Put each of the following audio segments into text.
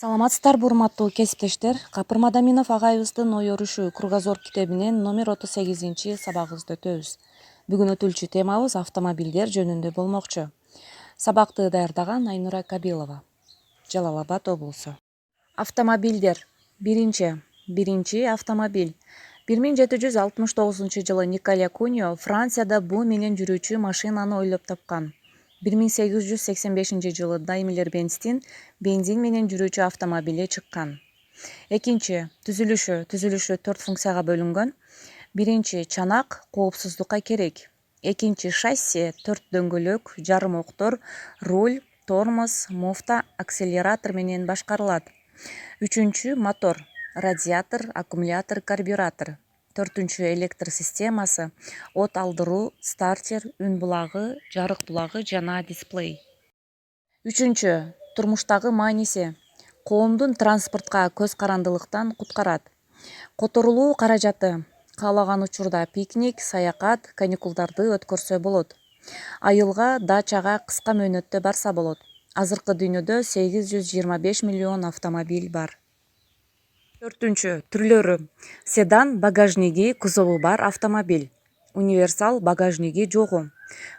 Саламатсыздарбы урматтуу кесиптештер. Капырма Даминов агайыбыздын ой өрүшү Кругозор китебинен номер 38-сабагыбызды өтөбүз. Бүгүн өтүлчү темабыз автомобилдер жөнүндө болмокчу. Сабакты даярдаган Айнура Кабилова, Жалал Абад облусу. Автомобилдер. Биринчи автомобиль. 1769-жылы Николя Куньо Францияда буу менен жүрүүчү машинаны ойлоп тапкан. 1885-жылы Daimler Benz'тин бензин менен жүрүүчү автомобили чыккан. Экинчи түзүлүшү 4 функцияга бөлүнгөн. Биринчи чанак коопсуздукка керек. Экинчи шасси 4 дөңгөлөк, жарым октор, руль, тормоз, муфта, акселератор менен башкарылат. Үчүнчү мотор, радиатор, аккумулятор, карбюратор. Төртүнчү электр системасы, от алдыруу, стартер, үн булагы, жарык булагы жана дисплей. Үчүнчү турмуштагы мааниси. Коомдун транспортко көз карандылыктан куткарат. Которулуу каражаты. Каалаган учурда пикник, саякат, каникулдарды өткөрсө болот. Айылга, дачага кыска мөөнөттө барса болот. Азыркы дүйнөдө 825 миллион автомобиль бар. Төртүнчү түрлөрү. Седан, багажниги, кузову бар автомобиль. Универсал, багажниги жогу.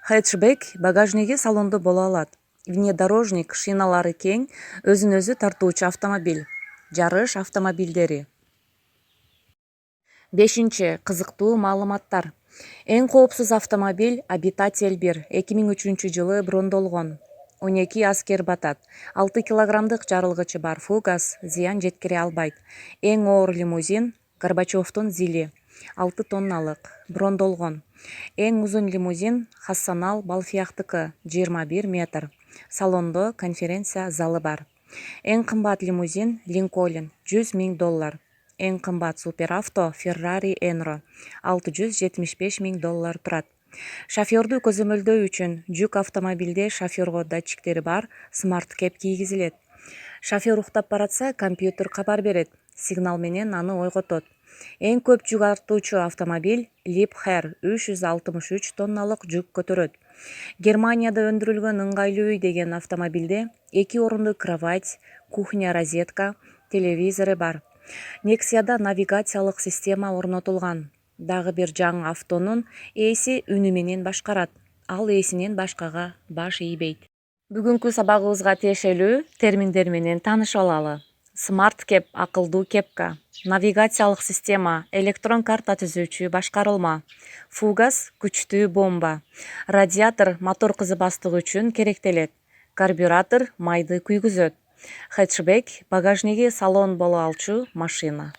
Хэтчбек, багажниги салондо боло алат. Внедорожник, шиналары кең, өзүн өзү тартуучу автомобиль. Жарыш автомобилдери. Бешинчи кызыктуу маалыматтар. Эң коопсуз автомобиль Обитатель 1, 2003-жылы брондолгон. 12 аскер батат. 6 килограммдык жарылгычы бар фугас, зыян жеткире албайт. Эң оор лимузин Горбачевдун Зили, 6 тонналык, брондолгон. Эң узун лимузин Хасанал Балфияктыкы, 21 метр. Салондо конференция залы бар. Эң кымбат лимузин Линкольн, $100 000. Эң кымбат суперавто Ferrari Enro, $675 000 турат. Шоферду көзөмөлдөө үчүн жүк автомобилде шоферго датчиктери бар смарт-кеп кийгизилет. Шофер уктап баратса, компьютер кабар берет, сигнал менен аны ойготот. Эң көп жүк артуучу автомобиль Liebherr 363 тонналык жүк көтөрөт. Германияда өндүрүлгөн ыңгайлуу үй деген автомобилде 2 орундук кровать, кухня розетка, телевизору бар. Nexиада навигациялык система орнотулган. Дагы бир жаңы автонун ээси үнү менен башкарат. Ал ээсинен башкага баш ийбейт. Бүгүнкү сабагыбызга тиешелүү терминдер менен таанышып алалы. Смарт-кеп – акылдуу кепка. Навигациялык система – электрон карта түзүүчү башкарылма. Фугас – күчтүү бомба. Радиатор – мотор кызыбастыгы үчүн керектелет. Карбюратор – майды күйгүзөт. Хэтчбек – багажниги салон боло алчу машина.